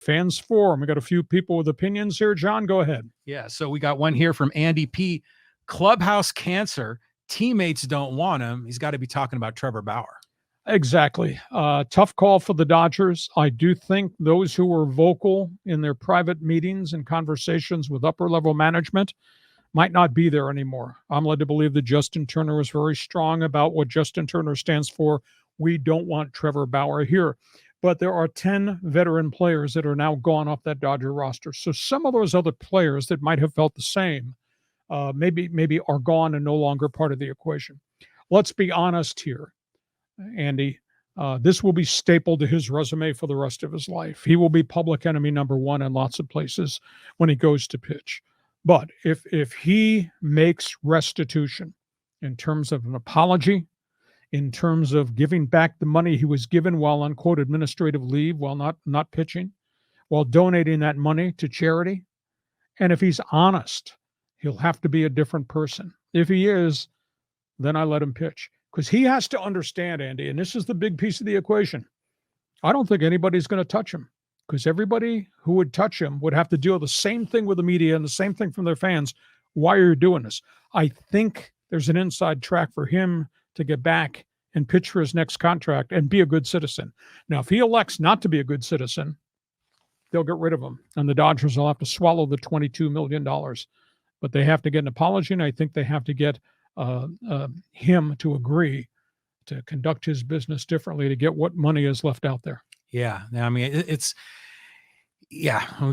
Fans Forum. We got a few people with opinions here. John, go ahead. Yeah, so we got one here from Andy P. Clubhouse cancer. Teammates don't want him. He's got to be talking about Trevor Bauer. Exactly. Tough call for the Dodgers. I do think those who were vocal in their private meetings and conversations with upper-level management might not be there anymore. I'm led to believe that Justin Turner was very strong about what Justin Turner stands for. We don't want Trevor Bauer here. But there are 10 veteran players that are now gone off that Dodger roster. So some of those other players that might have felt the same maybe are gone and no longer part of the equation. Let's be honest here, Andy. This will be stapled to his resume for the rest of his life. He will be public enemy number one in lots of places when he goes to pitch. But if he makes restitution in terms of an apology, in terms of giving back the money he was given while on, quote, administrative leave, while not pitching, while donating that money to charity, and if he's honest, he'll have to be a different person. If he is, then I let him pitch. Because he has to understand, Andy, and this is the big piece of the equation, I don't think anybody's going to touch him. Because everybody who would touch him would have to deal with the same thing with the media and the same thing from their fans. Why are you doing this? I think there's an inside track for him to get back and pitch for his next contract and be a good citizen. Now, if he elects not to be a good citizen, they'll get rid of him. And the Dodgers will have to swallow the $22 million. But they have to get an apology, and I think they have to get him to agree to conduct his business differently to get what money is left out there. Yeah. I mean,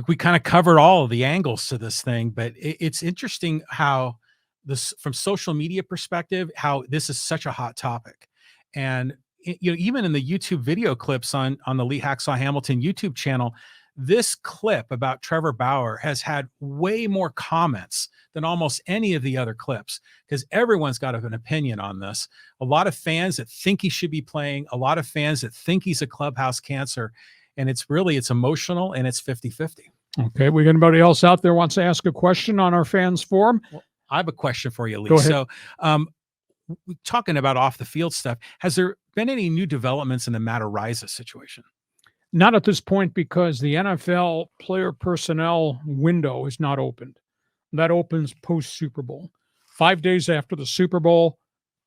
we kind of covered all of the angles to this thing, but it's interesting how this, from social media perspective, how this is such a hot topic. And, even in the YouTube video clips on the Lee Hacksaw Hamilton YouTube channel, this clip about Trevor Bauer has had way more comments than almost any of the other clips, because everyone's got an opinion on this. A lot of fans that think he should be playing, a lot of fans that think he's a clubhouse cancer. And it's emotional, and it's 50-50. Okay. We got anybody else out there wants to ask a question on our fans forum? Well, I have a question for you, Lee. Go ahead. So, talking about off the field stuff, has there been any new developments in the Matt Araiza situation? Not at this point, because the NFL player personnel window is not opened. That opens post Super Bowl. 5 days after the Super Bowl,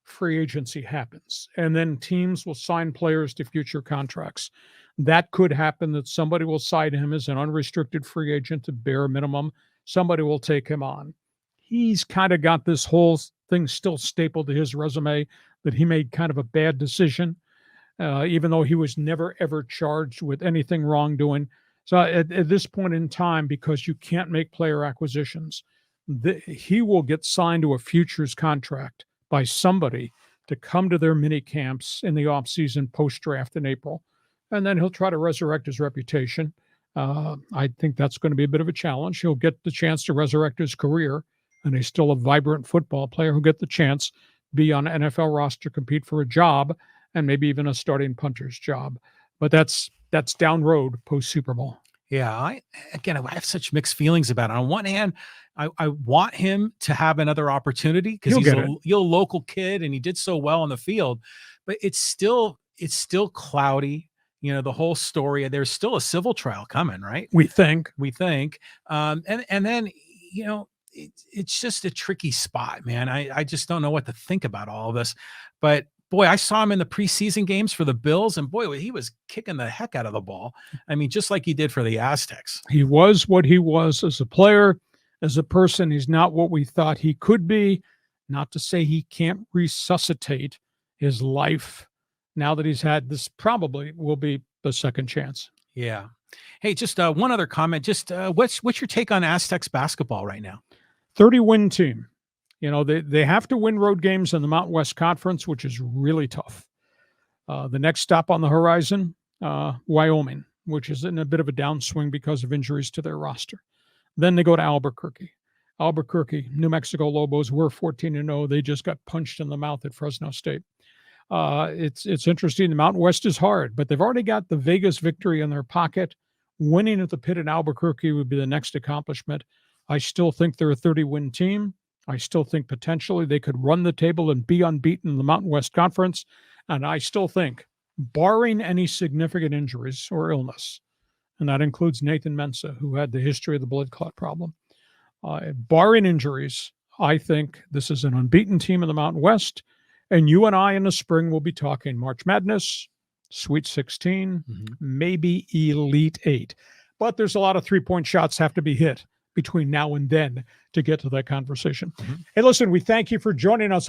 free agency happens. And then teams will sign players to future contracts. That could happen, that somebody will sign him as an unrestricted free agent to bare minimum. Somebody will take him on. He's kind of got this whole thing still stapled to his resume that he made kind of a bad decision, even though he was never, ever charged with anything wrongdoing. So at this point in time, because you can't make player acquisitions, he will get signed to a futures contract by somebody to come to their mini camps in the offseason post-draft in April. And then he'll try to resurrect his reputation. I think that's going to be a bit of a challenge. He'll get the chance to resurrect his career, and he's still a vibrant football player who'll get the chance to be on an NFL roster, compete for a job, and maybe even a starting punter's job. But that's down road post-Super Bowl. Yeah, I have such mixed feelings about it. On one hand, I want him to have another opportunity because he's a local kid and he did so well on the field, but it's still cloudy. The whole story, there's still a civil trial coming, right? We think. And then, it's just a tricky spot, man. I just don't know what to think about all of this, but boy, I saw him in the preseason games for the Bills, and boy, he was kicking the heck out of the ball. I mean, just like he did for the Aztecs. He was what he was as a player. As a person, he's not what we thought he could be. Not to say he can't resuscitate his life now that he's had this. Probably will be the second chance. Yeah. Hey, just one other comment. Just what's your take on Aztecs basketball right now? 30-win team. They have to win road games in the Mountain West Conference, which is really tough. The next stop on the horizon, Wyoming, which is in a bit of a downswing because of injuries to their roster. Then they go to Albuquerque. New Mexico Lobos were 14-0. They just got punched in the mouth at Fresno State. It's interesting. The Mountain West is hard, but they've already got the Vegas victory in their pocket. Winning at the Pit in Albuquerque would be the next accomplishment. I still think they're a 30-win team. I still think potentially they could run the table and be unbeaten in the Mountain West Conference. And I still think, barring any significant injuries or illness, and that includes Nathan Mensah, who had the history of the blood clot problem. Barring injuries, I think this is an unbeaten team in the Mountain West, and you and I in the spring will be talking March Madness, Sweet 16, maybe Elite 8. But there's a lot of three-point shots have to be hit between now and then to get to that conversation. Hey, listen, we thank you for joining us on